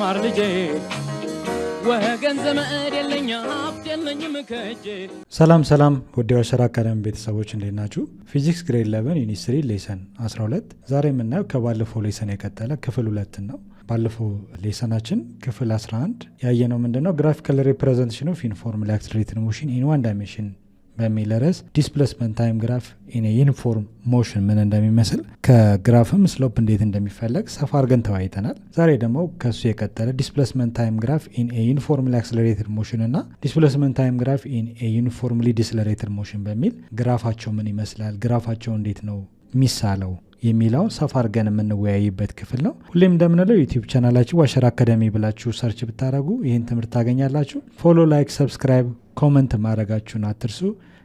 ማር ልጄ ወገን ዘመድ የለኝ ሀብት የለኝም ከእጄ። ሰላም ውድ የዋሸራ አካዳሚ ቤተሰቦች እንዴት ናችሁ? ፊዚክስ ግሬድ 11 ዩኒት 3 ሌሰን 12 ዛሬ የምናየው ከባለፈው ሌሰን የቀጠለ ክፍል 2 ነው። ባለፈው ሌሰናችን ክፍል 11 ያየነው ምንድነው ግራፊካል ሪፕሬዘንቴሽን ኦፍ ዩኒፎርምሊ አክስለሬትድ ሞሽን ኢን ዋን ዳይሜንሽን በሚል ርዕስ ዲስፕሌስመንት ታይም ግራፍ ኢን ዩኒፎርም ሞሽን ምን እንደሚመስል ከግራፍም ስሎፕ እንዴት እንደሚፈለግ ሰፋ አድርገን ተወያይተናል። ዛሬ ደግሞ ከሱ የቀጠለ ዲስፕሌስመንት ታይም ግራፍ ኢን ዩኒፎርምሊ አክስለሬትድ ሞሽን እና ዲስፕሌስመንት ታይም ግራፍ ኢን ዩኒፎርምሊ ዲስለሬትድ ሞሽን በሚል ግራፋቸው ምን ይመስላል፣ ግራፋቸው እንዴት ነው የሚሳለው የሚለውን ሰፋ አድርገን የምንወያይበት ክፍል ነው። ሁሌም እንደምንለው ዩቲዩብ ቻናላችን ዋሸራ አካዳሚ ብላችሁ ሰርች ብታደረጉ ይህን ትምህርት ታገኛላችሁ። ፎሎ፣ ላይክ፣ ሰብስክራይብ፣ ኮመንት ማድረጋችሁን አትርሱ።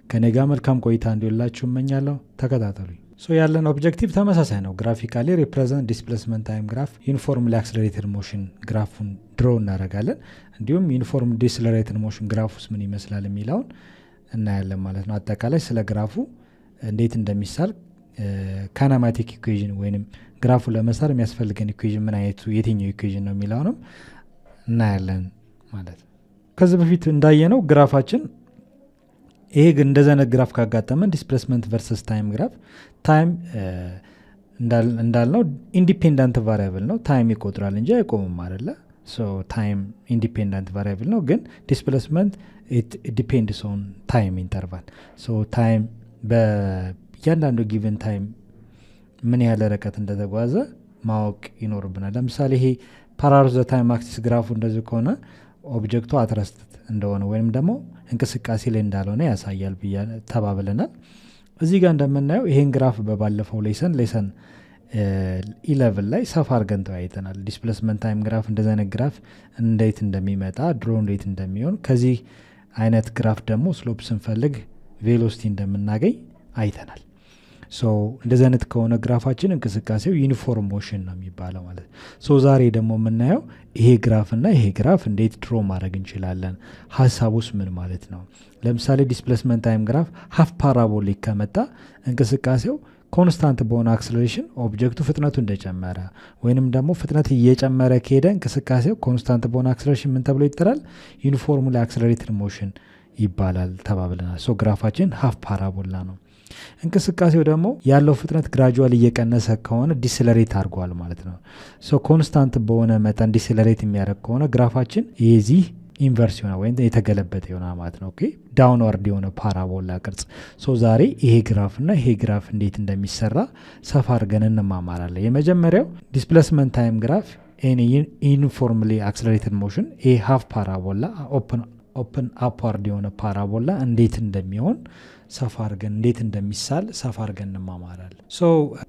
ከኔ ጋር መልካም ቆይታ እንዲሆንላችሁ እመኛለሁ። ተከታተሉኝ። ያለን ኦብጀክቲቭ ተመሳሳይ ነው። ግራፊካሊ ሪፕሬዘንት ዲስፕሌስመንት ታይም ግራፍ ዩኒፎርምሊ አክስለሬትድ ሞሽን ግራፉን ድሮ እናደርጋለን። እንዲሁም ዩኒፎርም ዲስለሬትድ ሞሽን ግራፍ ውስጥ ምን ይመስላል የሚለውን እናያለን ማለት ነው። አጠቃላይ ስለ ግራፉ እንዴት እንደሚሳል ካናማቲክ ኢኩዌዥን ወይንም ግራፉ ለመሳል የሚያስፈልገን ኢኩዌዥን ምን አይነቱ የትኛው ኢኩዌዥን ነው የሚለውንም እናያለን ማለት ነው። ከዚህ በፊት እንዳየነው ግራፋችን ይሄ ግን እንደዘነ ግራፍ ካጋጠመን ዲስፕሌስመንት ቨርሰስ ታይም ግራፍ ታይም እንዳልነው ኢንዲፔንዳንት ቫሪያብል ነው። ታይም ይቆጥራል እንጂ አይቆምም አይደለ? ታይም ኢንዲፔንዳንት ቫሪያብል ነው፣ ግን ዲስፕሌስመንት ኢት ዲፔንድስ ኦን ታይም ኢንተርቫል። ታይም እያንዳንዱ ጊቨን ታይም ምን ያህል ርቀት እንደተጓዘ ማወቅ ይኖርብናል። ለምሳሌ ይሄ ፓራሌል ዘ ታይም አክሲስ ግራፉ እንደዚህ ከሆነ ኦብጀክቱ አትረስት እንደሆነ ወይም ደግሞ እንቅስቃሴ ላይ እንዳልሆነ ያሳያል ተባብለናል። እዚህ ጋር እንደምናየው ይሄን ግራፍ በባለፈው ሌሰን 11 ላይ ሰፋ አድርገን ተወያይተናል። ዲስፕሌስመንት ታይም ግራፍ እንደዚህ አይነት ግራፍ እንዴት እንደሚመጣ ድሮ እንዴት እንደሚሆን፣ ከዚህ አይነት ግራፍ ደግሞ ስሎፕ ስንፈልግ ቬሎሲቲ እንደምናገኝ አይተናል። እንደዚህ አይነት ከሆነ ግራፋችን እንቅስቃሴው ዩኒፎርም ሞሽን ነው የሚባለው ማለት ነው። ዛሬ ደግሞ የምናየው ይሄ ግራፍና ይሄ ግራፍ እንዴት ድሮ ማድረግ እንችላለን፣ ሀሳቡስ ምን ማለት ነው። ለምሳሌ ዲስፕሌስመንት ታይም ግራፍ ሀፍ ፓራቦሊክ ከመጣ እንቅስቃሴው ኮንስታንት በሆነ አክስለሬሽን ኦብጀክቱ ፍጥነቱ እንደጨመረ ወይንም ደግሞ ፍጥነት እየጨመረ ከሄደ እንቅስቃሴው ኮንስታንት በሆነ አክስለሬሽን ምን ተብሎ ይጠራል? ዩኒፎርምሊ አክስለሬትድ ሞሽን ይባላል ተባብለናል። ግራፋችን ሀፍ ፓራቦላ ነው። እንቅስቃሴው ደግሞ ያለው ፍጥነት ግራጁዋል እየቀነሰ ከሆነ ዲስለሬት አድርጓል ማለት ነው። ኮንስታንት በሆነ መጠን ዲስለሬት የሚያደርግ ከሆነ ግራፋችን የዚህ ኢንቨርስ ይሆናል ወይም የተገለበጠ ይሆናል ማለት ነው። ዳውንዋርድ የሆነ ፓራቦላ ቅርጽ። ዛሬ ይሄ ግራፍ እና ይሄ ግራፍ እንዴት እንደሚሰራ ሰፋ አድርገን እንማማራለን። የመጀመሪያው ዲስፕሌስመንት ታይም ግራፍ ዩኒፎርምሊ አክስለሬትድ ሞሽን ይሄ ሀፍ ፓራቦላ ኦፕን አፕዋርድ የሆነ ፓራቦላ እንዴት እንደሚሆን ሰፋ አድርገን እንዴት እንደሚሳል ሰፋ አድርገን እንማማራለን።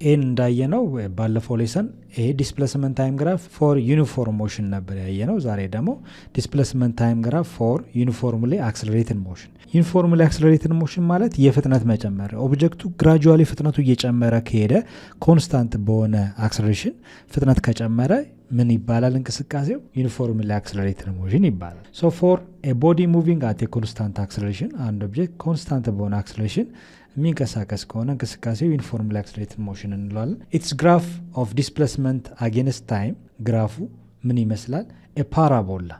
ይህን እንዳየነው ባለፈው ሌሰን ይሄ ዲስፕሌስመንት ታይም ግራፍ ፎር ዩኒፎርም ሞሽን ነበር ያየነው። ዛሬ ደግሞ ዲስፕሌስመንት ታይም ግራፍ ፎር ዩኒፎርምሊ አክስለሬትድ ሞሽን። ዩኒፎርምሊ አክስለሬትድ ሞሽን ማለት የፍጥነት መጨመር፣ ኦብጀክቱ ግራጁዋሊ ፍጥነቱ እየጨመረ ከሄደ ኮንስታንት በሆነ አክስለሬሽን ፍጥነት ከጨመረ ምን ይባላል? እንቅስቃሴው ዩኒፎርምሊ አክስለሬትድ ሞሽን ይባላል። ፎር ኤ ቦዲ ሙቪንግ አት ኮንስታንት አክስለሬሽን፣ አንድ ኦብጀክት ኮንስታንት በሆነ አክስለሬሽን የሚንቀሳቀስ ከሆነ እንቅስቃሴው ዩኒፎርምሊ አክስለሬትድ ሞሽን እንለዋለን። ኢትስ ግራፍ ኦፍ ዲስፕሌስመንት አጌንስት ታይም፣ ግራፉ ምን ይመስላል? ኤ ፓራቦላ፣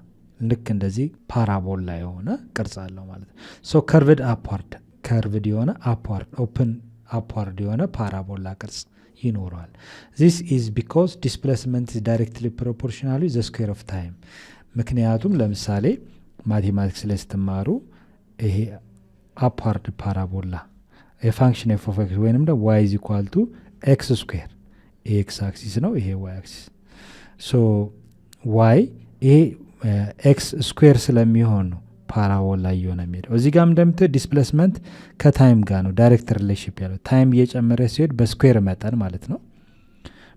ልክ እንደዚህ ፓራቦላ የሆነ ቅርጽ አለው ማለት ነው። ከርቭድ አፕዋርድ፣ ከርቭድ የሆነ አፕዋርድ ኦፕን አፕዋርድ የሆነ ፓራቦላ ቅርጽ ይኖረዋል። this is because displacement is directly proportional to the square of time። ምክንያቱም ለምሳሌ ማቴማቲክስ ላይ ስትማሩ ይሄ አፕዋርድ ፓራቦላ የፋንክሽን ኤፍ ኦፍ ኤክስ ወይንም ደግሞ y is equal to x ስኩዌር፣ ይሄ ኤክስ አክሲስ ነው፣ ይሄ y አክሲስ። y ይሄ ኤክስ ስኩዌር ስለሚሆን ነው ፓራቦላ እየሆነ የሚሄደው። እዚህ ጋር እንደምታዩት ዲስፕሌስመንት ከታይም ጋር ነው ዳይሬክት ሪሌሽንሺፕ ያለው። ታይም እየጨመረ ሲሄድ በስኩዌር መጠን ማለት ነው፣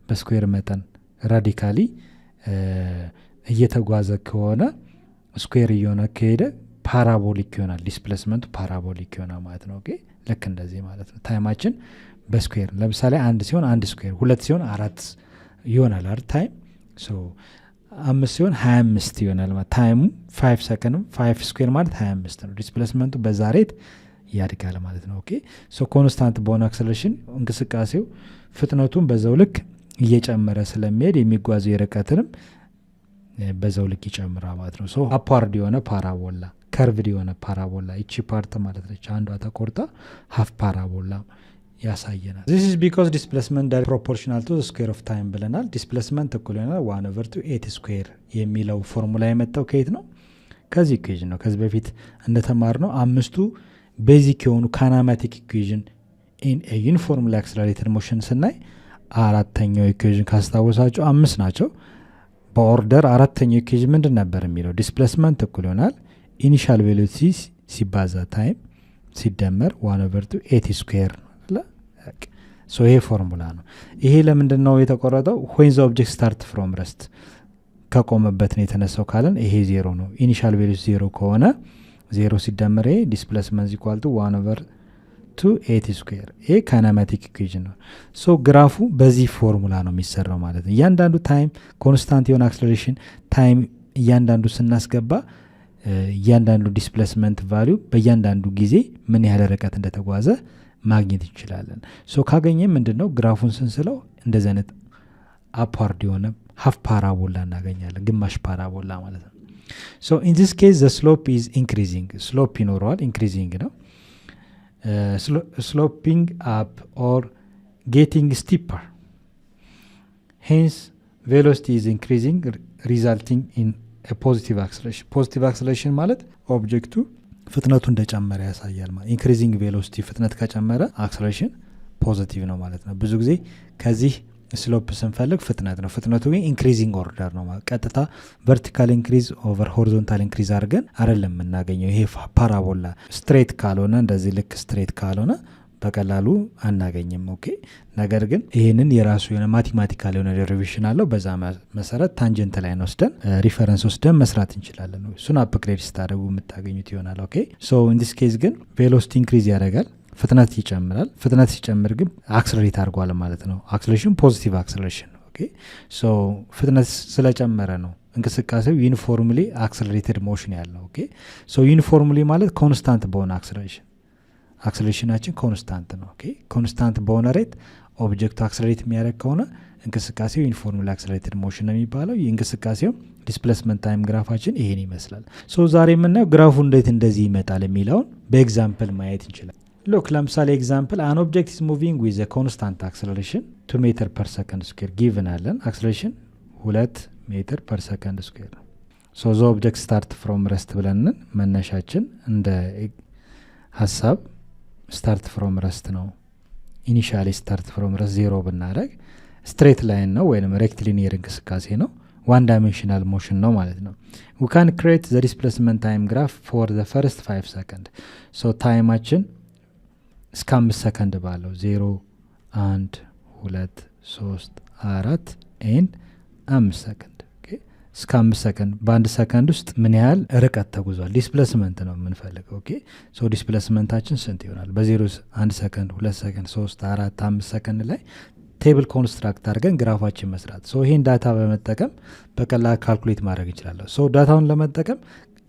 በስኩዌር መጠን ራዲካሊ እየተጓዘ ከሆነ ስኩዌር እየሆነ ከሄደ ፓራቦሊክ ይሆናል፣ ዲስፕሌስመንቱ ፓራቦሊክ ይሆናል ማለት ነው። ልክ እንደዚህ ማለት ነው። ታይማችን በስኩዌር ለምሳሌ 1 ሲሆን 1 ስኩዌር፣ 2 ሲሆን 4 ይሆናል አይደል? ታይም 5 ሲሆን 25 ይሆናል ማለት ታይሙ 5 ሰከንድ 5 ስኩዌር ማለት 25 ነው። ዲስፕሌስመንቱ በዛ ሬት ያድጋል ማለት ነው። ኮንስታንት በሆነ አክሰለሬሽን እንቅስቃሴው ፍጥነቱን በዛው ልክ እየጨመረ ስለሚሄድ የሚጓዘው የርቀትንም በዛው ልክ ይጨምራል ማለት ነው። ሶ አፓርድ የሆነ ፓራቦላ ከርቭድ የሆነ ፓራቦላ ይቺ ፓርት ማለት ነች አንዷ ተቆርጣ ሀፍ ፓራቦላ ያሳየናል። this is because displacement direct proportional to the square of time ብለናል። ዲስፕሌስመንት እኩል ይሆናል 1/8 ስኩዌር የሚለው ፎርሙላ የመጣው ከየት ነው? ከዚህ ኢኩዌዥን ነው። ከዚህ በፊት እንደተማር ነው አምስቱ ቤዚክ የሆኑ ካናማቲክ ኢኩዌዥን ኢን ዩኒፎርምሊ አክሰለሬትድ ሞሽን ስናይ አራተኛው ኢኩዌዥን ካስታወሳቸው 5 ናቸው በኦርደር። አራተኛው ኢኩዌዥን ምንድን ነበር የሚለው? ዲስፕሌስመንት እኩል ይሆናል ኢኒሻል ቬሎሲቲ ሲባዛ ታይም ሲደመር 1/8 ስኩዌር። ይሄ ፎርሙላ ነው። ይሄ ለምንድን ነው የተቆረጠው? when the object start from rest ከቆመበት ነው የተነሳው ካለን ይሄ 0 ነው። ኢኒሻል ቬሎሲቲ 0 ከሆነ 0 ሲደመር ይሄ ዲስፕሌስመንት ኢኳል ቱ 1/8 ስኩዌር። ይሄ ካይናማቲክ ኢኩዌሽን ነው። ሶ ግራፉ በዚህ ፎርሙላ ነው የሚሰራው ማለት ነው። እያንዳንዱ ታይም ኮንስታንት የሆነ አክሰለሬሽን ታይም እያንዳንዱ ስናስገባ እያንዳንዱ ዲስፕሌስመንት ቫሊዩ በእያንዳንዱ ጊዜ ምን ያህል ርቀት እንደተጓዘ ማግኘት እንችላለን። ሶ ካገኘ ምንድነው ግራፉን ስንስለው እንደዚህ አይነት አፓርድ የሆነ ሀፍ ፓራቦላ እናገኛለን፣ ግማሽ ፓራቦላ ማለት ነው። ሶ ኢን ዚስ ኬዝ ዘ ስሎፕ ኢዝ ኢንክሪዚንግ፣ ስሎፕ ይኖረዋል፣ ኢንክሪዚንግ ነው። ስሎፒንግ አፕ ኦር ጌቲንግ ስቲፐር ሄንስ ቬሎሲቲ ኢዝ ኢንክሪዚንግ ሪዛልቲንግ ኢን ፖዚቲቭ አክሰለሬሽን። ፖዚቲቭ አክሰለሬሽን ማለት ኦብጀክቱ ፍጥነቱ እንደጨመረ ያሳያል። ማለት ኢንክሪዚንግ ቬሎሲቲ ፍጥነት ከጨመረ አክሰለሬሽን ፖዚቲቭ ነው ማለት ነው። ብዙ ጊዜ ከዚህ ስሎፕ ስንፈልግ ፍጥነት ነው። ፍጥነቱ ግን ኢንክሪዚንግ ኦርደር ነው ማለት ቀጥታ ቨርቲካል ኢንክሪዝ ኦቨር ሆሪዞንታል ኢንክሪዝ አድርገን አይደለም የምናገኘው። ይሄ ፓራቦላ ስትሬት ካልሆነ እንደዚህ ልክ ስትሬት ካልሆነ በቀላሉ አናገኝም። ኦኬ። ነገር ግን ይህንን የራሱ የሆነ ማቴማቲካል የሆነ ዴሪቬሽን አለው። በዛ መሰረት ታንጀንት ላይን ወስደን ሪፈረንስ ወስደን መስራት እንችላለን። እሱን አፕግሬድ ስታደርጉ የምታገኙት ይሆናል። ኦኬ። ሶ ኢን ዲስ ኬዝ ግን ቬሎሲቲ ኢንክሪዝ ያደርጋል፣ ፍጥነት ይጨምራል። ፍጥነት ሲጨምር ግን አክሰለሬት አድርጓል ማለት ነው። አክሰለሬሽን ፖዚቲቭ አክሰለሬሽን ነው። ኦኬ። ሶ ፍጥነት ስለጨመረ ነው እንቅስቃሴው ዩኒፎርምሊ አክሰለሬትድ ሞሽን ያለው። ኦኬ። ሶ ዩኒፎርምሊ ማለት ኮንስታንት በሆነ አክሰለሬሽን፣ አክሰለሬሽናችን ኮንስታንት ነው። ኦኬ። ኮንስታንት በሆነ ሬት ኦብጀክቱ አክሰለሬት የሚያደርግ ከሆነ እንቅስቃሴው ዩኒፎርምሊ አክሰለሬትድ ሞሽን ነው የሚባለው። የእንቅስቃሴው ዲስፕሌስመንት ታይም ግራፋችን ይሄን ይመስላል። ሶ ዛሬ የምናየው ግራፉ እንዴት እንደዚህ ይመጣል የሚለውን በኤግዛምፕል ማየት እንችላለን። ሎክ ለምሳሌ ኤግዛምፕል አን ኦብጀክት ኢዝ ሙቪንግ ዊዝ ኮንስታንት አክሰለሬሽን 2 ሜትር ፐር ሰከንድ ስኩዌር ጊቭን አለን። አክሰለሬሽን 2 ሜትር ፐር ሰከንድ ስኩዌር ነው። ሶ ዘ ኦብጀክት ስታርት ፍሮም ረስት ብለንን መነሻችን እንደ ሀሳብ ስታርት ፍሮም ረስት ነው። ኢኒሻሊ ስታርት ፍሮም ረስት 0 ብናደረግ ስትሬት ላይን ነው ወይም ሬክቲሊኒየር እንቅስቃሴ ነው። ዋን ዳይሜንሽናል ሞሽን ነው ማለት ነው። ዊ ካን ክሬት ዘ ዲስፕሌስመንት ታይም ግራፍ ፎር ዘ ፈርስት 5 ሰከንድ። ሶ ታይማችን እስከ 5 ሰከንድ ባለው 0 1 2 3 4 ኤንድ 5 ሰከንድ እስከ 5 ሰከንድ በአንድ ሰከንድ ውስጥ ምን ያህል ርቀት ተጉዟል? ዲስፕሌስመንት ነው የምንፈልገው። ኦኬ። ሶ ዲስፕሌስመንታችን ስንት ይሆናል? በ0 1 ሰከንድ 2 ሰከንድ 3 4 5 ሰከንድ ላይ ቴብል ኮንስትራክት አድርገን ግራፋችን መስራት። ሶ ይሄን ዳታ በመጠቀም በቀላል ካልኩሌት ማድረግ እንችላለን። ሶ ዳታውን ለመጠቀም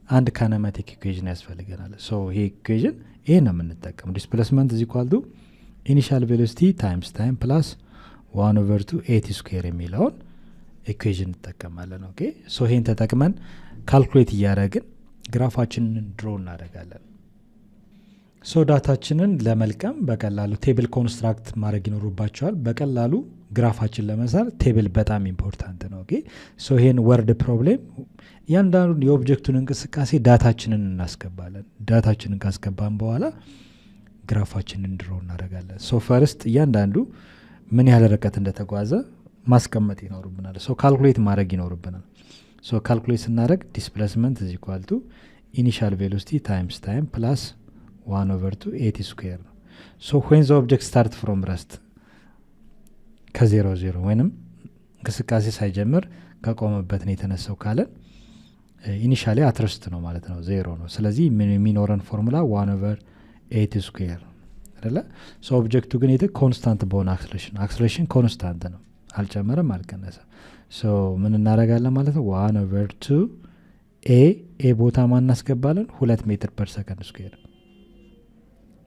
አንድ ካይናማቲክ ኢኩዌዥን ያስፈልገናል። ሶ ይሄ ኢኩዌዥን ይሄ ነው የምንጠቀም። ዲስፕሌስመንት ኢዝ ኢኳል ቱ ኢኒሻል ቬሎሲቲ ታይምስ ታይም ፕላስ 1/8 ስኩዌር የሚለውን ኢኩዌዥን እንጠቀማለን። ኦኬ። ሶ ይሄን ተጠቅመን ካልኩሌት እያደረግን ግራፋችንን ድሮ እናደርጋለን። ሶ ዳታችንን ለመልቀም በቀላሉ ቴብል ኮንስትራክት ማድረግ ይኖሩባቸዋል። በቀላሉ ግራፋችን ለመሳል ቴብል በጣም ኢምፖርታንት ነው። ኦኬ። ሶ ይሄን ወርድ ፕሮብሌም እያንዳንዱን የኦብጀክቱን እንቅስቃሴ ዳታችንን እናስገባለን። ዳታችንን ካስገባን በኋላ ግራፋችንን ድሮ እናደርጋለን። ሶ ፈርስት እያንዳንዱ ምን ያህል ርቀት እንደተጓዘ ማስቀመጥ ይኖርብናል። ሶ ካልኩሌት ማድረግ ይኖርብናል። ሶ ካልኩሌት ስናደረግ ዲስፕሌስመንት ኢዝ ኢኳል ቱ ኢኒሻል ቬሎሲቲ ታይምስ ታይም ፕላስ 1/8 ስኩዌር ነው። ሶ ዌን ዘ ኦብጀክት ስታርት ፍሮም ረስት ከ0 ወይንም እንቅስቃሴ ሳይጀምር ከቆመበት ነው የተነሳው ካለን ኢኒሻሊ አትረስት ነው ማለት ነው፣ 0 ነው። ስለዚህ የሚኖረን ፎርሙላ 1/8 ስኩዌር አይደለ? ሶ ኦብጀክቱ ግን ኮንስታንት በሆነ አክሰለሬሽን ኮንስታንት ነው፣ አልጨመረም አልቀነሰም። ሶ ምን እናደርጋለን ማለት ነው 1/2 ኤ ቦታ ማን እናስገባለን 2 ሜትር ፐር ሰከንድ ስኩዌር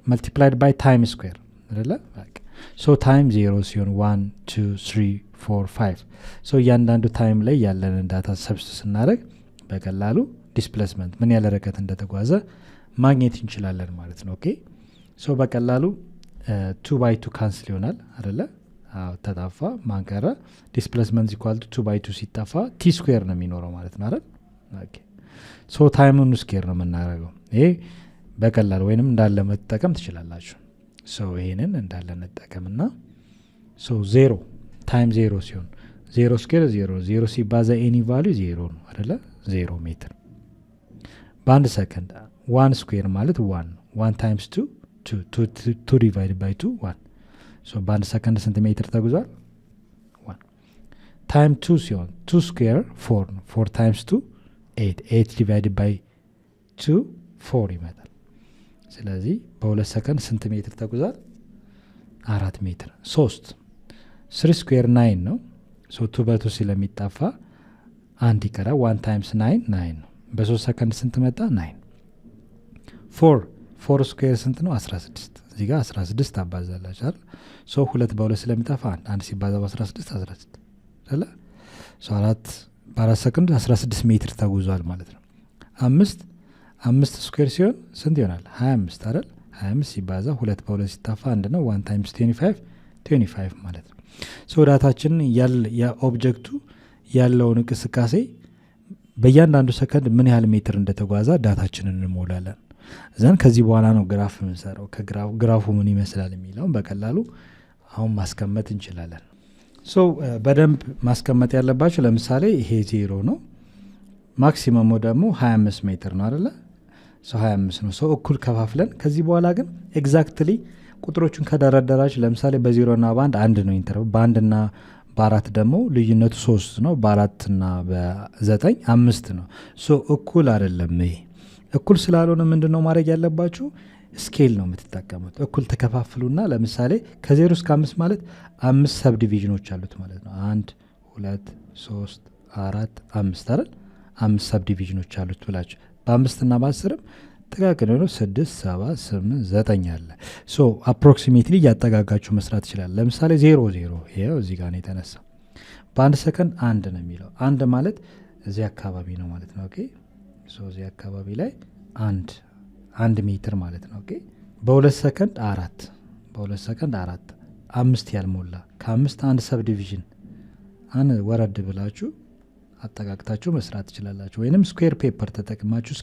መልቲፕላይድ ባይ ታይም ስኩዌር አይደለ? ሶ ታይም 0 ሲሆን 1 2 3 4 5 ሶ እያንዳንዱ ታይም ላይ ያለንን ዳታ ሰብስት ስናደረግ በቀላሉ ዲስፕሌስመንት ምን ያለ ርቀት እንደተጓዘ ማግኘት እንችላለን ማለት ነው። ኦኬ ሶ በቀላሉ 2 by 2 ካንስል ይሆናል አይደለ? ተጣፋ ማንቀረ ዲስፕሌስመንት ኢኳል ቱ 2 by 2 ሲጣፋ ቲ ስኩዌር ነው የሚኖረው ማለት ነው አይደል? ኦኬ ሶ ታይሙን ስኩዌር ነው የምናደርገው። ይሄ በቀላሉ ወይንም እንዳለ መጠቀም ትችላላችሁ። ሶ ይሄንን እንዳለ እንጠቀምና ሶ 0 ታይም 0 ሲሆን 0 ስኩዌር 0 ሲባዛ ኤኒ ቫልዩ 0 ነው አይደለ? 0 ሜትር በአንድ ሰከንድ 1 ስኩዌር ማለት 1 ታይምስ 2 ዲቫይድ ባይ 2 1 ሶ በአንድ ሰከንድ ስንት ሜትር ተጉዟል? 1 ታይም 2 ሲሆን 2 ስኩዌር 4 ነው 4 ታይምስ 2 8 ዲቫይድ ባይ 2 4 ይመጣል። ስለዚህ በ2 ሰከንድ ስንት ሜትር ተጉዟል? 4 ሜትር 3 ስኩዌር 9 ነው ሶ 2 በ2 ስለሚጣፋ አንድ ይቀራል 1 ታይምስ 9 9 ነው በ3 ሰከንድ ስንት መጣ? 9 4 ስኩዌር ስንት ነው? 16 እዚህ ጋር 16 አባዛላችኋል ሶ 2 በ2 ስለሚጠፋ አንድ ሲባዛ በ16 16 አይደለ? ሶ 4 በ4 ሰከንድ 16 ሜትር ተጉዟል ማለት ነው። 5 ስኩዌር ሲሆን ስንት ይሆናል? 25 አይደል? 25 ሲባዛ 2 በ2 ሲጠፋ አንድ ነው 1 ታይምስ 25 ማለት ነው። ሶ ዳታችንን የኦብጀክቱ ያለውን እንቅስቃሴ በእያንዳንዱ ሰከንድ ምን ያህል ሜትር እንደተጓዛ ዳታችንን እንሞላለን። ዘን ከዚህ በኋላ ነው ግራፍ የምንሰራው። ግራፉ ምን ይመስላል የሚለውን በቀላሉ አሁን ማስቀመጥ እንችላለን። ሶ በደንብ ማስቀመጥ ያለባቸው ለምሳሌ ይሄ 0 ነው ማክሲመሙ ደግሞ 25 ሜትር ነው አይደለ? ሶ 25 ነው። ሶ እኩል ከፋፍለን ከዚህ በኋላ ግን ኤግዛክትሊ ቁጥሮቹን ከደረደራችሁ ለምሳሌ በ0 እና በ1 አንድ ነው ኢንተርቫል፣ በ1 እና በ4 ደግሞ ልዩነቱ 3 ነው፣ በ4 እና በ9 5 ነው። ሶ እኩል አይደለም። ይሄ እኩል ስላልሆነ ምንድነው ማድረግ ያለባችሁ? ስኬል ነው የምትጠቀሙት። እኩል ተከፋፍሉና ለምሳሌ ከ0 እስከ 5 ማለት 5 ሰብ ዲቪዥኖች አሉት ማለት ነው። 1 2 3 4 5 አይደል? 5 ሰብ ዲቪዥኖች አሉት ብላችሁ በ5 እና በ10ም ጥቃቅን ነው 6 7 8 9 አለ። ሶ አፕሮክሲሜትሊ እያጠጋጋችሁ መስራት ይችላል። ለምሳሌ 0 0 ይሄው እዚህ ጋር ነው የተነሳው። በአንድ ሰከንድ አንድ ነው የሚለው አንድ ማለት እዚህ አካባቢ ነው ማለት ነው። ኦኬ ሶ እዚህ አካባቢ ላይ አንድ ሜትር ማለት ነው። ኦኬ በ2 ሰከንድ 4 በ2 ሰከንድ 4 5 ያልሞላ ከ5 አንድ ሰብ ዲቪዥን ወረድ ብላችሁ አጠጋግታችሁ መስራት ትችላላችሁ። ወይንም ስኩዌር ፔፐር ተጠቅማችሁ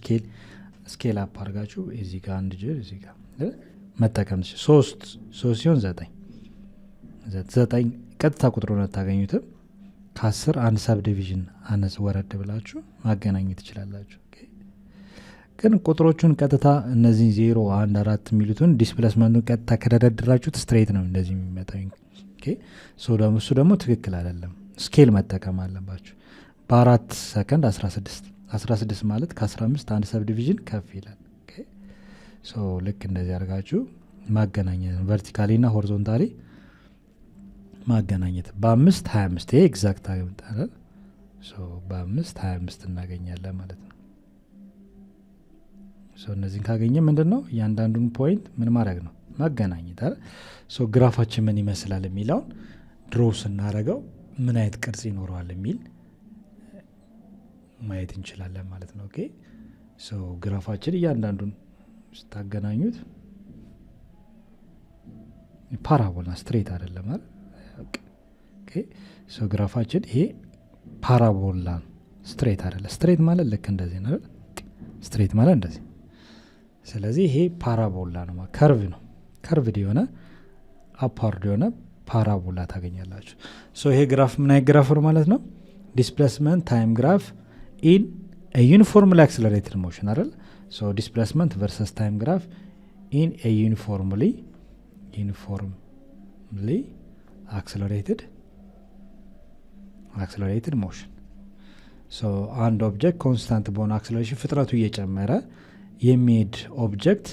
ስኬል አፕ አድርጋችሁ እዚህ ጋር አንድ ጅር እዚህ ጋር መጠቀም ትችላላችሁ። 3 ሲሆን 9 ቀጥታ ቁጥሩን አታገኙትም። ከ10 አንድ ሰብ ዲቪዥን አነስ ወረድ ብላችሁ ማገናኘት ትችላላችሁ። ግን ቁጥሮቹን ቀጥታ እነዚህ 0 1 4 የሚሉትን ዲስፕሌስመንቱን ቀጥታ ከደረደራችሁት ስትሬት ነው እንደዚህ የሚመጣው። እሱ ደግሞ ትክክል አይደለም። ስኬል መጠቀም አለባችሁ። በ4 ሰከንድ 16 ማለት ከ15 አንድ ሰብ ዲቪዥን ከፍ ይላል። ልክ እንደዚህ አድርጋችሁ ማገናኘት ቨርቲካሊ እና ሆሪዞንታሊ ማገናኘት። በ5 25 ይሄ ኤግዛክት አግኝታለን። በ5 25 እናገኛለን ማለት ነው። እነዚህን ካገኘ ምንድን ነው እያንዳንዱን ፖይንት ምን ማድረግ ነው ማገናኘት አይደል? ግራፋችን ምን ይመስላል የሚለውን ድሮ ስናደርገው ምን አይነት ቅርጽ ይኖረዋል የሚል ማየት እንችላለን ማለት ነው። ኦኬ ግራፋችን እያንዳንዱን ስታገናኙት ፓራቦላ ስትሬት አይደለም አይደል? ኦኬ ግራፋችን ይሄ ፓራቦላ ስትሬት አይደለም። ስትሬት ማለት ልክ እንደዚህ ነው። ስትሬት ማለት እንደዚህ። ስለዚህ ይሄ ፓራቦላ ነው፣ ከርቭ ነው። ከርቭድ የሆነ አፓርድ የሆነ ፓራቦላ ታገኛላችሁ። ይሄ ግራፍ ምን አይነት ግራፍ ነው ማለት ነው? ዲስፕሌስመንት ታይም ግራፍ ኢን ዩኒፎርምሊ አክሰለሬትድ ሞሽን አይደል? ዲስፕሌስመንት ቨርሰስ ታይም ግራፍ ኢን ዩኒፎርምሊ አክሰለሬትድ ሞሽን። አንድ ኦብጀክት ኮንስታንት በሆነ አክሰለሬሽን ፍጥነቱ እየጨመረ የሚሄድ ኦብጀክት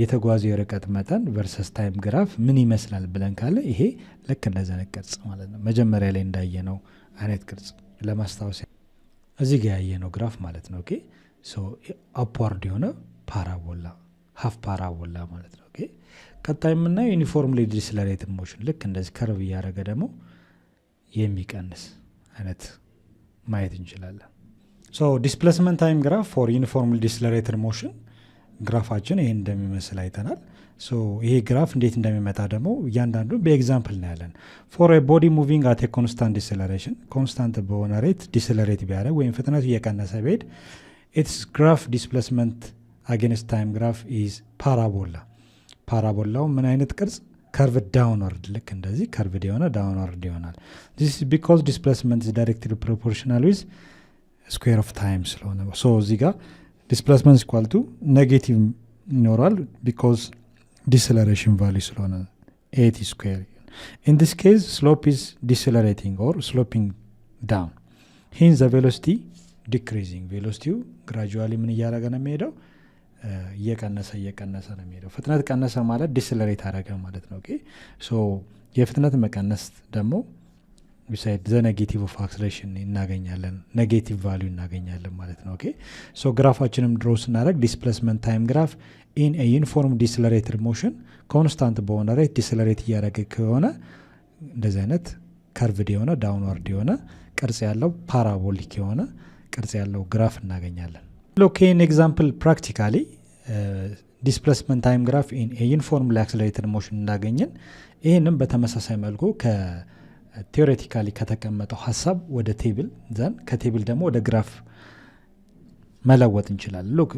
የተጓዘው የርቀት መጠን ቨርሰስ ታይም ግራፍ ምን ይመስላል ብለን ካለ ይሄ ልክ እንደዚህ አይነት ቅርጽ ማለት ነው። መጀመሪያ ላይ እንዳየነው አይነት ቅርጽ ለማስታወስ እዚህ ጋር ያየነው ግራፍ ማለት ነው። ኦኬ አፕዋርድ የሆነ ፓራቦላ ሀፍ ፓራቦላ ማለት ነው። ኦኬ ቀጣይ የምናየው ዩኒፎርምሊ ዲስለሬትድ ሞሽን ልክ እንደዚህ ከርቭ እያደረገ ደግሞ የሚቀንስ አይነት ማየት እንችላለን። ሶ ዲስፕሌስመንት ታይም ግራፍ ፎር ዩኒፎርምሊ ዲስለሬትድ ሞሽን ግራፋችን ይሄን እንደሚመስል አይተናል። ሶ ይሄ ግራፍ እንዴት እንደሚመጣ ደግሞ እያንዳንዱ በኤግዛምፕል እናያለን። ፎር ቦዲ ሙቪንግ አት ኮንስታንት ዲስለሬሽን ኮንስታንት በሆነ ሬት ዲስለሬት ቢያደርግ ወይም ፍጥነቱ እየቀነሰ ቢሄድ ኢትስ ግራፍ ዲስፕሌስመንት አጌንስት ታይም ግራፍ ኢዝ ፓራቦላ። ፓራቦላው ምን አይነት ቅርጽ ከርቭ ዳውንወርድ ልክ እንደዚህ ከርቭድ የሆነ ዳውንወርድ ይሆናል። ዚስ ኢዝ ቢኮዝ ዲስፕሌስመንት ኢዝ ዳይሬክትሊ ፕሮፖርሽናል ዊዝ ስኩዌር ኦፍ ታይም ስለሆነ ሶ እዚህ ጋር ዲስፕሌስመንት ኢኳል ቱ ኔጌቲቭ ይኖራል ቢኮዝ ዲስለሬሽን ቫሉ ስለሆነ ኤቲ ስኩዌር። ኢን ዲስ ኬዝ ስሎፕ ኢዝ ዲስለሬቲንግ ኦር ስሎፒንግ ዳውን ሂን ዘ ቬሎሲቲ ዲክሪዚንግ ቬሎሲቲው ግራጁዋሊ ምን እያደረገ ነው የሚሄደው እየቀነሰ ነው የሚሄደው። ፍጥነት ቀነሰ ማለት ዲስለሬት አደረገ ማለት ነው። ኦኬ ሶ የፍጥነት መቀነስ ደግሞ ቢሳይድ ዘ ኔጌቲቭ ኦፍ አክስሌሬሽን እናገኛለን፣ ኔጌቲቭ ቫልዩ እናገኛለን ማለት ነው። ኦኬ ሶ ግራፋችንም ድሮ ስናደረግ ዲስፕሌስመንት ታይም ግራፍ ኢን ኤ ዩኒፎርም ዲስለሬትድ ሞሽን ኮንስታንት በሆነ ሬት ዲስለሬት እያደረገ ከሆነ እንደዚህ አይነት ከርቭድ የሆነ ዳውንዋርድ የሆነ ቅርጽ ያለው ፓራቦሊክ የሆነ ቅርጽ ያለው ግራፍ እናገኛለን። ሎኬን ኤግዛምፕል ፕራክቲካሊ ዲስፕሌስመንት ታይም ግራፍ ኢን ኤ ዩኒፎርምሊ አክስለሬትድ ሞሽን እንዳገኘን ይህንም በተመሳሳይ መልኩ ቴዎሬቲካሊ ከተቀመጠው ሀሳብ ወደ ቴብል ዘን ከቴብል ደግሞ ወደ ግራፍ መለወጥ እንችላለን። ሎክ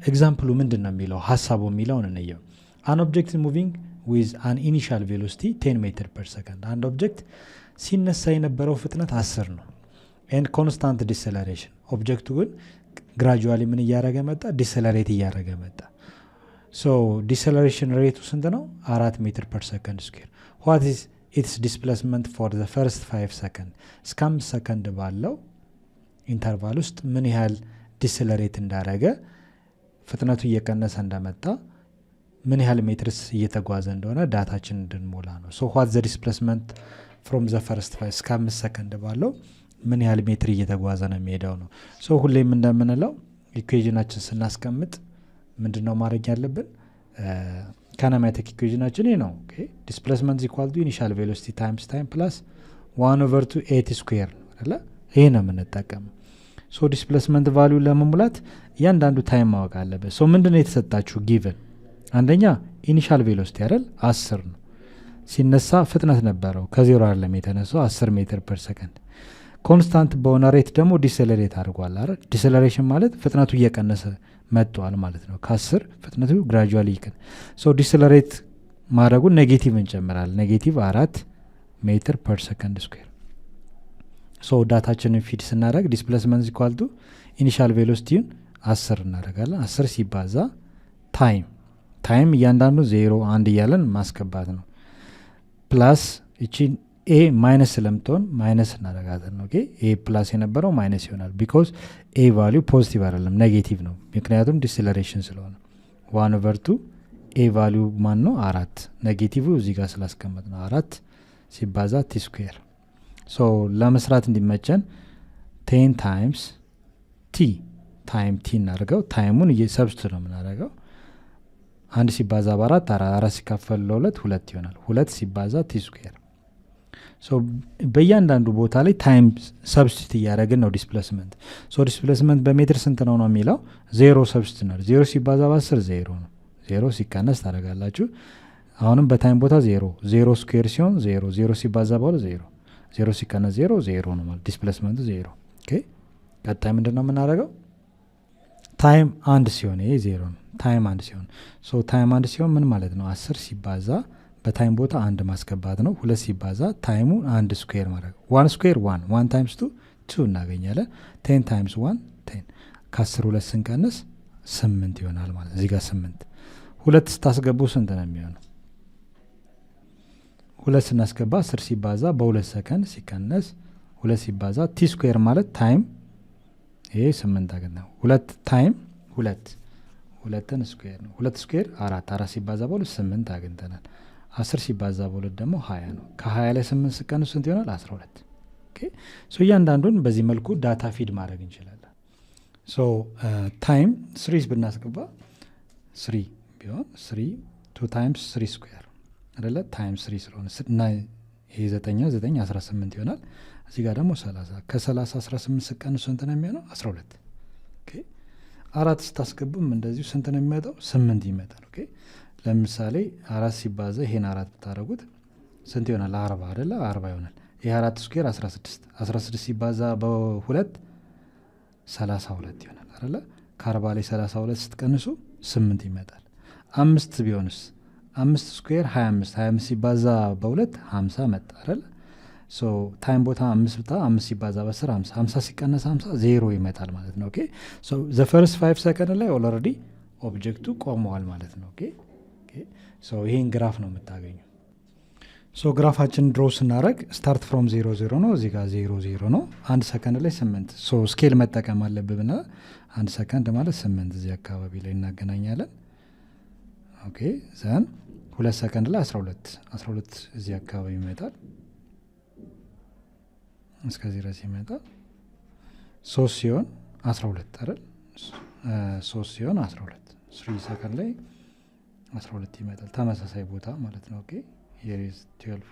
ኤግዛምፕሉ ምንድን ነው የሚለው ሀሳቡ የሚለውን እንየው። አን ኦብጀክት ሙቪንግ ዊዝ አን ኢኒሻል ቬሎሲቲ 10 ሜትር ፐር ሰከንድ። አንድ ኦብጀክት ሲነሳ የነበረው ፍጥነት 10 ነው ኤንድ ኮንስታንት ዲስለሬሽን። ኦብጀክቱ ግን ግራጁዋሊ ምን እያደረገ መጣ? ዲስለሬት እያደረገ መጣ። ሶ ዲስለሬሽን ሬቱ ስንት ነው? 4 ሜትር ፐር ሰከንድ ስኩዌር። ዋት ኢዝ ኢትስ ዲስፕሌስመንት ፎር ዘ ፈርስት 5 ሰከንድ። እስከ 5 ሰከንድ ባለው ኢንተርቫል ውስጥ ምን ያህል ዲስለሬት እንዳደረገ ፍጥነቱ እየቀነሰ እንደመጣ ምን ያህል ሜትርስ እየተጓዘ እንደሆነ ዳታችን እንድንሞላ ነው። ሶ ዋት ዘ ዲስፕሌስመንት ፍሮም ዘ ፈርስት 5 እስከ 5 ሰከንድ ባለው ምን ያህል ሜትር እየተጓዘ ነው የሚሄደው ነው። ሶ ሁሌም እንደምንለው ኢኩዌዥናችን ስናስቀምጥ ምንድነው ማድረግ ያለብን? ካይናማቲክ ኢኩዌዥናችን ይህ ነው። ዲስፕሌስመንት ኢኳል ቱ ኢኒሻል ቬሎሲቲ ታይምስ ታይም ፕላስ 1/2 ኤቲ ስኩዌር አይደለ? ይሄ ነው የምንጠቀመው። ሶ ዲስፕሌስመንት ቫልዩ ለመሙላት እያንዳንዱ ታይም ማወቅ አለበት። ሶ ምንድነው የተሰጣችሁ ጊቨን? አንደኛ ኢኒሻል ቬሎሲቲ አይደል 10 ነው። ሲነሳ ፍጥነት ነበረው ከዜሮ አይደለም የተነሳው 10 ሜትር ፐር ሰከንድ። ኮንስታንት በሆነ ሬት ደግሞ ዲስለሬት አድርጓል አይደል? ዲስለሬሽን ማለት ፍጥነቱ እየቀነሰ መጥቷል ማለት ነው። ከ10 ፍጥነቱ ግራጁዋሊ ይቀን ሶ ዲስለሬት ማድረጉ ኔጌቲቭ እንጨምራለን። ኔጌቲቭ 4 ሜትር ፐር ሰከንድ ስኩዌር። ሶ ዳታችንን ፊድ ስናደረግ ዲስፕሌስመንት ኢኳል ቱ ኢኒሻል ቬሎሲቲውን 10 እናደረጋለን። 10 ሲባዛ ታይም እያንዳንዱ 0 1 እያለን ማስገባት ነው። ፕላስ እቺ ኤ ማይነስ ስለምትሆን ማይነስ እናደረጋለን። ኦኬ ኤ ፕላስ የነበረው ማይነስ ይሆናል ቢኮዝ ኤ ቫሊዩ ፖዚቲቭ አይደለም ኔጌቲቭ ነው፣ ምክንያቱም ዲስለሬሽን ስለሆነ። 1/2 ኤ ቫሊዩ ማን ነው? 4 ኔጌቲቭ እዚህ ጋር ስላስቀመጥ ነው 4 ሲባዛ ቲ ስኩዌር። ሶ ለመስራት እንዲመቸን 10 ታይምስ ቲ ታይም ቲ እናደርገው። ታይሙን ሰብስት ነው የምናደርገው። 1 ሲባዛ በ4 4 ሲካፈል ለ2 2 ይሆናል። 2 ሲባዛ ቲ ስኩዌር። ሶ በእያንዳንዱ ቦታ ላይ ታይም ሰብስቲት እያደረግን ነው ዲስፕሌስመንት። ሶ ዲስፕሌስመንት በሜትር ስንት ነው የሚለው 0 ሰብስቲት ነው። 0 ሲባዛ በ10 0 ነው። 0 ሲቀነስ ታደረጋላችሁ። አሁንም በታይም ቦታ 0 ስኩዌር ሲሆን 0 ሲባዛ በ2 0 ሲቀነስ 0 ነው ማለት ዲስፕሌስመንቱ 0። ኦኬ ቀጣይ ምንድነው የምናደርገው? ታይም 1 ሲሆን ይሄ 0 ነው። ታይም 1 ሲሆን ሶ ታይም 1 ሲሆን ምን ማለት ነው? 10 ሲባዛ በታይም ቦታ 1 ማስገባት ነው። 2 ሲባዛ ታይሙ 1 ስኩዌር ማድረግ 1 ስኩዌር 1 ታይምስ 2 እናገኛለን። 10 ታይምስ 1 10 ከ10 2 ስንቀንስ 8 ይሆናል ማለት እዚህ ጋር 8። 2 ስታስገቡ ስንት ነው የሚሆነው? 2 ስናስገባ 10 ሲባዛ በ2 ሰከንድ ሲቀነስ 2 ሲባዛ ቲ ስኩዌር ማለት ታይም ይሄ 8 አገኘ 2 ታይም 2 ስኩዌር ነው። 2 ስኩዌር 4 ሲባዛ በ2 8 አግኝተናል። 10 ሲባዛ በ2 ደግሞ 20 ነው። ከ20 ላይ 8 ስቀንስ ስንት ይሆናል? 12። ኦኬ ሶ እያንዳንዱን በዚህ መልኩ ዳታ ፊድ ማድረግ እንችላለን። ሶ ታይም 3 ብናስገባ 3 ቢሆን 3 2 ታይምስ 3 ስኩዌር አይደለ ታይምስ 3 ስለሆነ እና ይሄ 9 18 ይሆናል። እዚህ ጋር ደግሞ 30 ከ30 18 ስቀንሱ ስንት ነው የሚሆነው? 12 ኦኬ። አራት ስታስገቡም እንደዚሁ ስንት ነው የሚመጣው? 8 ይመጣል። ኦኬ ለምሳሌ 4 ሲባዛ ይሄን 4 ብታደርጉት ስንት ይሆናል? 40 አይደለ 40 ይሆናል። ይሄ 4 ስኩዌር 16 ሲባዛ በ2 32 ይሆናል አይደለ። ከ40 ላይ 32 ስትቀንሱ 8 ይመጣል። 5 ቢሆንስ 5 ስኩዌር 25 ሲባዛ በ2 50 መጣ አይደለ። ሶ ታይም ቦታ 5 ብታ 5 ሲባዛ በ10 50 ሲቀነስ 50 0 ይመጣል ማለት ነው። ኦኬ ሶ ዘ ፈርስት 5 ሰከንድ ላይ ኦልሬዲ ኦብጀክቱ ቆመዋል ማለት ነው። ኦኬ ሶ ይሄን ግራፍ ነው የምታገኙ። ሶ ግራፋችን ድሮ ስናደረግ ስታርት ፍሮም 00 ነው። እዚህ ጋር 00 ነው። 1 ሰከንድ ላይ 8 ሶ ስኬል መጠቀም አለብብና 1 ሰከንድ ማለት 8 እዚህ አካባቢ ላይ እናገናኛለን። ኦኬ ዘን 2 ሰከንድ ላይ 12 እዚህ አካባቢ ይመጣል። እስከዚህ ድረስ ይመጣል። 3 ሲሆን 12 አይደል 3 ሲሆን 12 3 ሰከንድ ላይ 12 ይመጣል። ተመሳሳይ ቦታ ማለት ነው። ኦኬ here is 12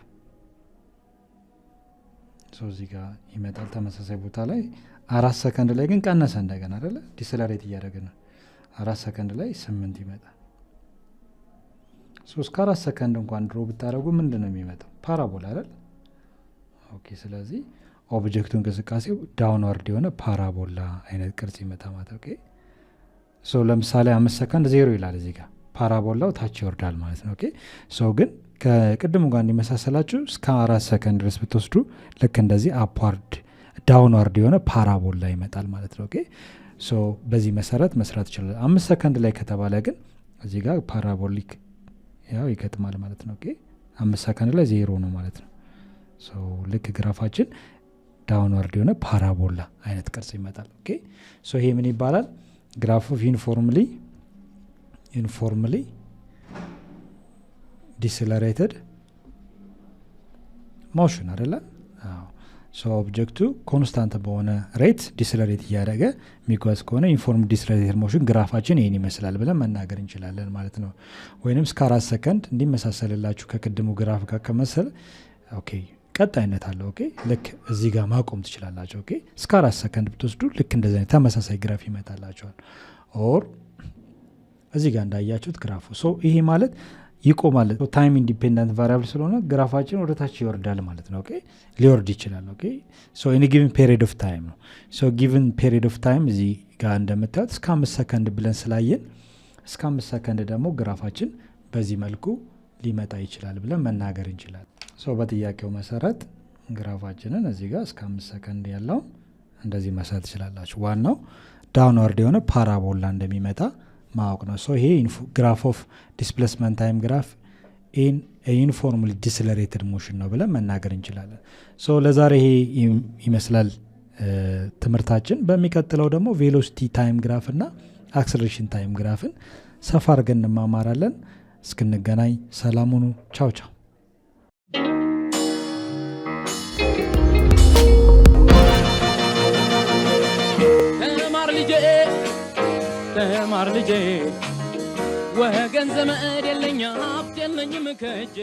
ሶ እዚህ ጋር ይመጣል ተመሳሳይ ቦታ ላይ። 4 ሰከንድ ላይ ግን ቀነሰ እንደገና አይደለ ዲሰለሬት እያደረገ ነው። 4 ሰከንድ ላይ 8 ይመጣል። ሶ እስከ 4 ሰከንድ እንኳን ድሮ ብታደርጉ ምንድን ነው የሚመጣው? ፓራቦላ አይደል። ኦኬ ስለዚህ ኦብጀክቱ እንቅስቃሴው ዳውንዋርድ የሆነ ፓራቦላ አይነት ቅርጽ ይመጣ ማለት። ኦኬ ሶ ለምሳሌ 5 ሰከንድ 0 ይላል እዚህ ጋር ፓራቦላው ታች ይወርዳል ማለት ነው። ኦኬ ሶ ግን ከቅድሙ ጋር እንዲመሳሰላችሁ እስከ 4 ሰከንድ ድረስ ብትወስዱ ልክ እንደዚህ አፕዋርድ ዳውንዋርድ የሆነ ፓራቦላ ይመጣል ማለት ነው። ኦኬ ሶ በዚህ መሰረት መስራት ይችላል። 5 ሰከንድ ላይ ከተባለ ግን እዚህ ጋር ፓራቦሊክ ያው ይገጥማል ማለት ነው። ኦኬ 5 ሰከንድ ላይ 0 ነው ማለት ነው። ሶ ልክ ግራፋችን ዳውንዋርድ የሆነ ፓራቦላ አይነት ቅርጽ ይመጣል። ኦኬ ሶ ይሄ ምን ይባላል? ግራፍ ኦፍ ዩኒፎርምሊ ዲሰለሬትድ ሞሽን አይደለ? አዎ ሶ ኦብጀክቱ ኮንስታንት በሆነ ሬት ዲሰለሬት እያደረገ የሚጓዝ ከሆነ ዩኒፎርም ዲሰለሬትድ ሞሽን ግራፋችን ይህን ይመስላል ብለን መናገር እንችላለን ማለት ነው። ወይንም እስከ 4 ሰከንድ እንዲመሳሰልላችሁ ከቅድሙ ግራፍ ጋር ከመሰለ ኦኬ ቀጣይነት አለው። ኦኬ ልክ እዚህ ጋር ማቆም ትችላላችሁ። ኦኬ እስከ 4 ሰከንድ ብትወስዱ ልክ እንደዚህ አይነት ተመሳሳይ ግራፍ ይመጣላችኋል። ኦር እዚህ ጋር እንዳያችሁት ግራፉ ሶ ይሄ ማለት ይቆማል። ታይም ኢንዲፔንደንት ቫሪያብል ስለሆነ ግራፋችን ወደ ታች ይወርዳል ማለት ነው። ኦኬ ሊወርድ ይችላል። ኦኬ ሶ ኢን ጊቭን ፔሪድ ኦፍ ታይም ነው። ሶ ጊቭን ፔሪድ ኦፍ ታይም እዚህ ጋር እንደምታዩት እስከ 5 ሰከንድ ብለን ስላየን እስከ 5 ሰከንድ ደግሞ ግራፋችን በዚህ መልኩ ሊመጣ ይችላል ብለን መናገር እንችላለን። ሶ በጥያቄው መሰረት ግራፋችንን እዚህ ጋር እስከ 5 ሰከንድ ያለው እንደዚህ መሳት ትችላላችሁ። ዋናው ዳውንዋርድ የሆነ ፓራቦላ እንደሚመጣ ማወቅ ነው። ሶ ይሄ ግራፍ ኦፍ ዲስፕሌስመንት ታይም ግራፍ ኢን ዩኒፎርምሊ ዲሰለሬትድ ሞሽን ነው ብለን መናገር እንችላለን። ሶ ለዛሬ ይሄ ይመስላል ትምህርታችን። በሚቀጥለው ደግሞ ቬሎሲቲ ታይም ግራፍ እና አክሰለሬሽን ታይም ግራፍን ሰፋ አድርገን እንማማራለን። እስክንገናኝ ሰላም ሁኑ። ቻው ቻው። ተማር ልጄ ወገን ዘመድ የለኝ ሀብት የለኝም ከእጄ